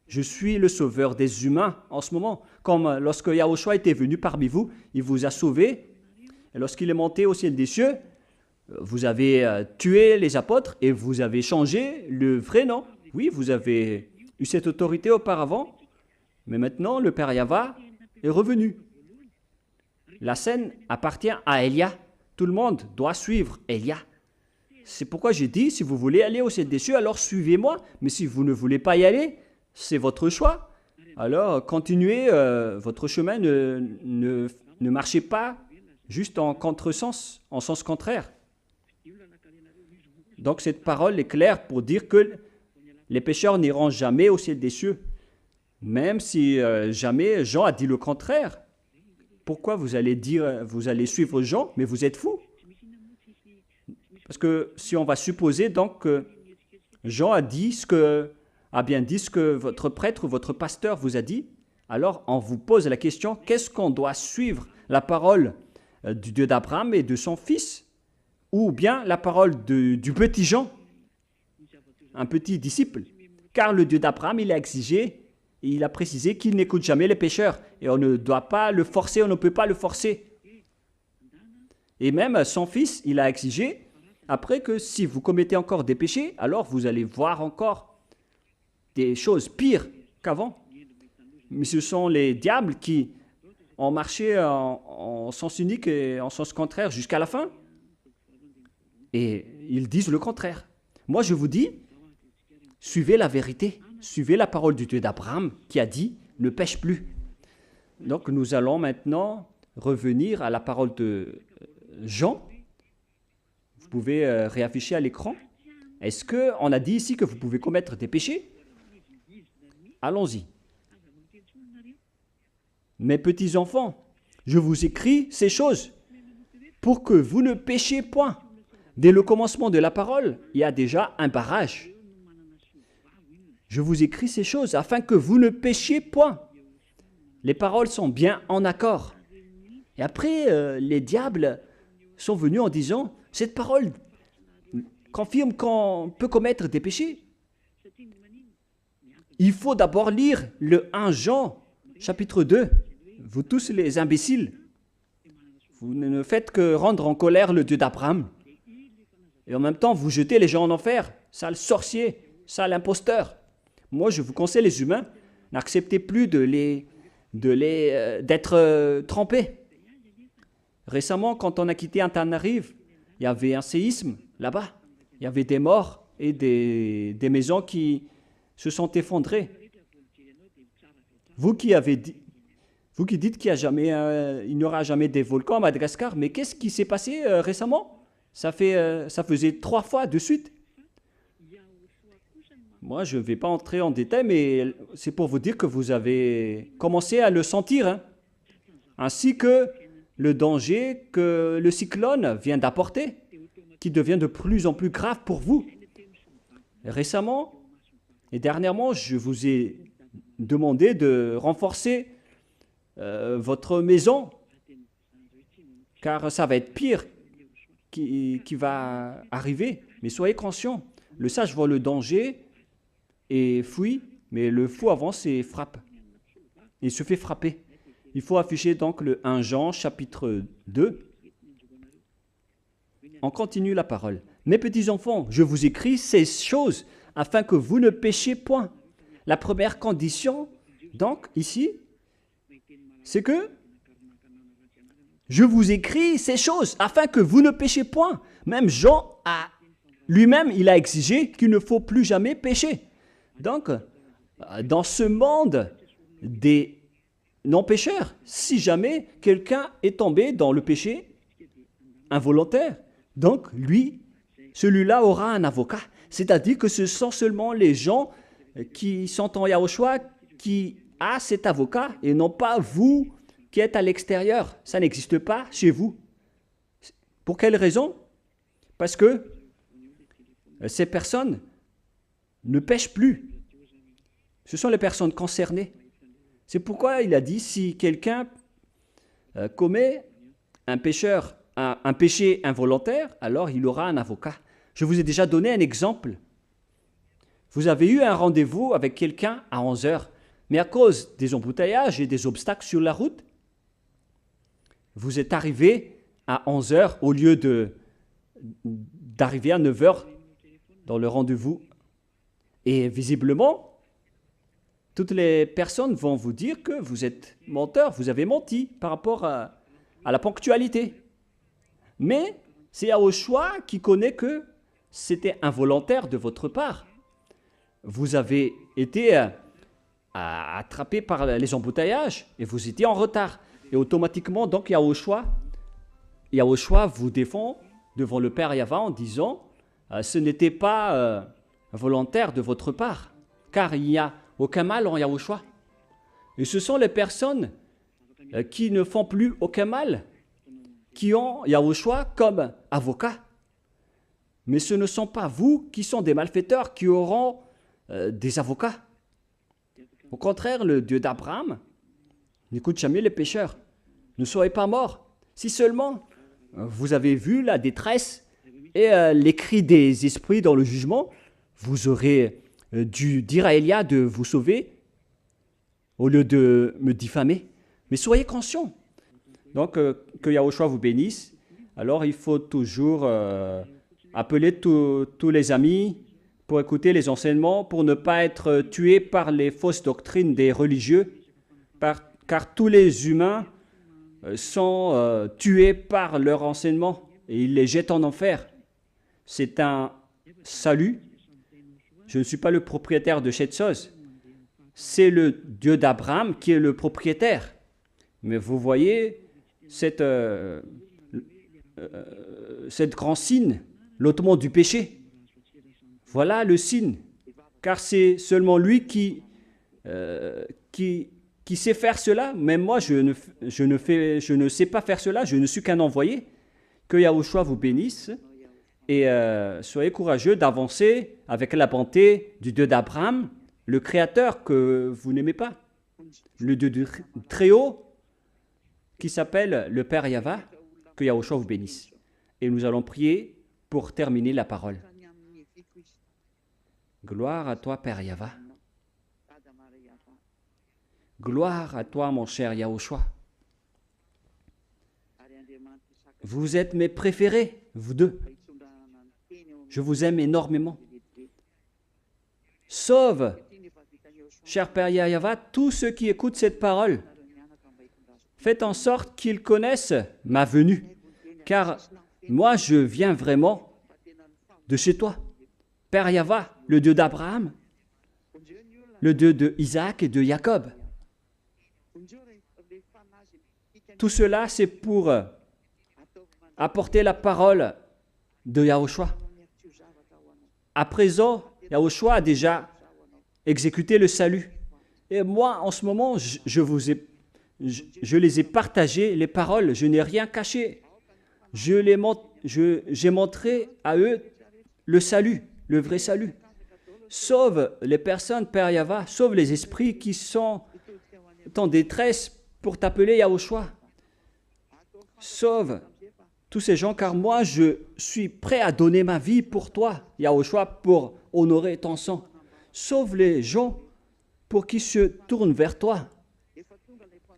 Je suis le sauveur des humains en ce moment. Comme lorsque Yahushua était venu parmi vous, il vous a sauvé. Et lorsqu'il est monté au ciel des cieux, vous avez tué les apôtres et vous avez changé le vrai nom. Oui, vous avez eu cette autorité auparavant, mais maintenant le Père Yahva est revenu. La scène appartient à Élia. Tout le monde doit suivre Élia. C'est pourquoi j'ai dit, si vous voulez aller au ciel des cieux, alors suivez-moi. Mais si vous ne voulez pas y aller, c'est votre choix. Alors continuez votre chemin, ne marchez pas juste en contresens, en sens contraire. Donc cette parole est claire pour dire que les pécheurs n'iront jamais au ciel des cieux. Même si jamais Jean a dit le contraire. Pourquoi vous allez suivre Jean, mais vous êtes fous? Parce que si on va supposer donc que Jean a bien dit ce que votre prêtre ou votre pasteur vous a dit, alors on vous pose la question, qu'est-ce qu'on doit suivre? La parole du Dieu d'Abraham et de son fils? Ou bien la parole du petit Jean, un petit disciple? Car le Dieu d'Abraham, il a exigé, il a précisé qu'il n'écoute jamais les pécheurs. Et on ne doit pas le forcer, on ne peut pas le forcer. Et même son fils, il a exigé, après que si vous commettez encore des péchés, alors vous allez voir encore des choses pires qu'avant. Mais ce sont les diables qui ont marché en sens unique et en sens contraire jusqu'à la fin. Et ils disent le contraire. Moi, je vous dis, suivez la vérité, suivez la parole du Dieu d'Abraham qui a dit « ne pêche plus ». Donc, nous allons maintenant revenir à la parole de Jean. Vous pouvez réafficher à l'écran. Est-ce qu'on a dit ici que vous pouvez commettre des péchés? Allons-y. Mes petits enfants, je vous écris ces choses pour que vous ne péchiez point. Dès le commencement de la parole, il y a déjà un barrage. Je vous écris ces choses afin que vous ne péchiez point. Les paroles sont bien en accord. Et après, les diables sont venus en disant, cette parole confirme qu'on peut commettre des péchés. Il faut d'abord lire le 1 Jean, chapitre 2. Vous tous les imbéciles, vous ne faites que rendre en colère le Dieu d'Abraham. Et en même temps, vous jetez les gens en enfer. Sale sorcier, sale imposteur. Moi, je vous conseille, les humains, n'acceptez plus d'être trempés. Récemment, quand on a quitté Antananarive, il y avait un séisme là-bas. Il y avait des morts et des maisons qui se sont effondrées. Vous qui dites qu'il n'y aura jamais des volcans à Madagascar, mais qu'est-ce qui s'est passé récemment? Ça faisait 3 fois de suite. Moi, je ne vais pas entrer en détail, mais c'est pour vous dire que vous avez commencé à le sentir, hein, ainsi que le danger que le cyclone vient d'apporter, qui devient de plus en plus grave pour vous. Récemment et dernièrement, je vous ai demandé de renforcer votre maison, car ça va être pire qui va arriver. Mais soyez conscients, le sage voit le danger et fuit, mais le fou avance et frappe. Il se fait frapper. Il faut afficher donc le 1 Jean, chapitre 2. On continue la parole. Mes petits enfants, je vous écris ces choses afin que vous ne péchiez point. La première condition, donc, ici, c'est que je vous écris ces choses afin que vous ne péchiez point. Même Jean lui-même, il a exigé qu'il ne faut plus jamais pécher. Donc, dans ce monde des non-pécheurs, si jamais quelqu'un est tombé dans le péché involontaire, donc lui, celui-là aura un avocat. C'est-à-dire que ce sont seulement les gens qui sont en Yahushua qui a cet avocat et non pas vous qui êtes à l'extérieur. Ça n'existe pas chez vous. Pour quelle raison? Parce que ces personnes ne pêchent plus. Ce sont les personnes concernées. C'est pourquoi il a dit, si quelqu'un commet un pécheur un péché involontaire, alors il aura un avocat. Je vous ai déjà donné un exemple. Vous avez eu un rendez-vous avec quelqu'un à 11 heures, mais à cause des embouteillages et des obstacles sur la route, vous êtes arrivé à 11 heures au lieu d'arriver à 9 heures dans le rendez-vous. Et visiblement, toutes les personnes vont vous dire que vous êtes menteur, vous avez menti par rapport à la ponctualité. Mais c'est Yahushua qui connaît que c'était involontaire de votre part. Vous avez été attrapé par les embouteillages et vous étiez en retard. Et automatiquement, donc, Yahushua vous défend devant le Père Yahva en disant ce n'était pas volontaire de votre part, car il n'y a aucun mal en Yahushua. Et ce sont les personnes qui ne font plus aucun mal, qui ont Yahushua comme avocat. Mais ce ne sont pas vous qui sont des malfaiteurs qui auront des avocats. Au contraire, le Dieu d'Abraham n'écoute jamais les pécheurs. Ne soyez pas morts. Si seulement vous avez vu la détresse et les cris des esprits dans le jugement, vous aurez dû dire à Élia de vous sauver au lieu de me diffamer. Mais soyez conscients. Donc, que Yahushua vous bénisse. Alors, il faut toujours appeler tous les amis pour écouter les enseignements, pour ne pas être tué par les fausses doctrines des religieux, car tous les humains sont tués par leur enseignement et ils les jettent en enfer. C'est un salut. Je ne suis pas le propriétaire de cette chose. C'est le Dieu d'Abraham qui est le propriétaire. Mais vous voyez cette grand signe, l'ôtement du péché. Voilà le signe, car c'est seulement lui qui sait faire cela. Même moi, je ne sais pas faire cela, je ne suis qu'un envoyé. Que Yahushua vous bénisse et soyez courageux d'avancer avec la bonté du Dieu d'Abraham, le Créateur que vous n'aimez pas, le Dieu du Très-Haut qui s'appelle le Père Yahva. Que Yahushua vous bénisse. Et nous allons prier pour terminer la parole. Gloire à toi, Père Yahva. Gloire à toi, mon cher Yahushua. Vous êtes mes préférés, vous deux. Je vous aime énormément. Sauve, cher Père Yahva, tous ceux qui écoutent cette parole. Faites en sorte qu'ils connaissent ma venue, car moi, je viens vraiment de chez toi. Père Yahva, le Dieu d'Abraham, le Dieu de Isaac et de Jacob. Tout cela, c'est pour apporter la parole de Yahushua. À présent, Yahushua a déjà exécuté le salut. Et moi, en ce moment, je les ai partagées, les paroles, je n'ai rien caché. J'ai montré à eux le salut, le vrai salut. Sauve les personnes, Père Yahva, sauve les esprits qui sont en détresse pour t'appeler Yahushua. Sauve tous ces gens, car moi, je suis prêt à donner ma vie pour toi, Yahushua, pour honorer ton sang. Sauve les gens pour qu'ils se tournent vers toi.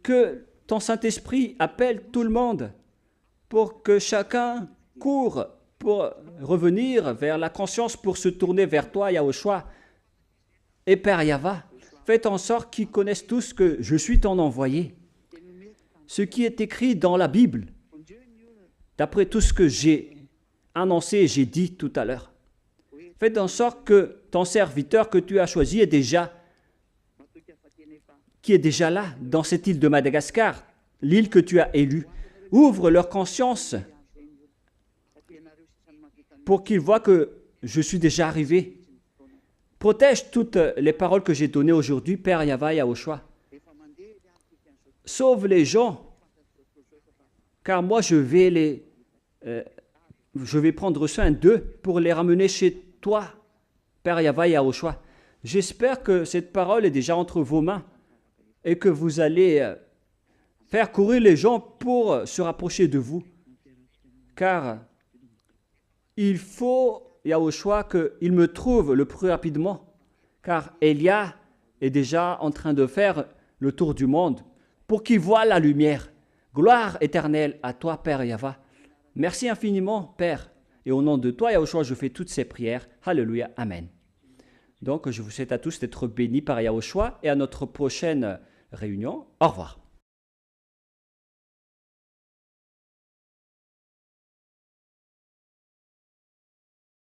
Que ton Saint-Esprit appelle tout le monde pour que chacun court pour revenir vers la conscience, pour se tourner vers toi, Yahushua. Et Père Yahva, faites en sorte qu'ils connaissent tous que je suis ton envoyé. Ce qui est écrit dans la Bible, d'après tout ce que j'ai annoncé et j'ai dit tout à l'heure. Faites en sorte que ton serviteur que tu as choisi qui est déjà là, dans cette île de Madagascar, l'île que tu as élue, ouvre leur conscience pour qu'ils voient que je suis déjà arrivé. Protège toutes les paroles que j'ai données aujourd'hui, Père Yahva Yahushua. Sauve les gens, car moi je vais prendre soin d'eux pour les ramener chez toi, Père Yahva Yahushua. J'espère que cette parole est déjà entre vos mains et que vous allez faire courir les gens pour se rapprocher de vous. car il faut, Yahushua, qu'il me trouve le plus rapidement, car Elia est déjà en train de faire le tour du monde pour qu'il voie la lumière. Gloire éternelle à toi, Père Yahva. Merci infiniment, Père. Et au nom de toi, Yahushua, je fais toutes ces prières. Alléluia. Amen. Donc, je vous souhaite à tous d'être bénis par Yahushua et à notre prochaine réunion. Au revoir.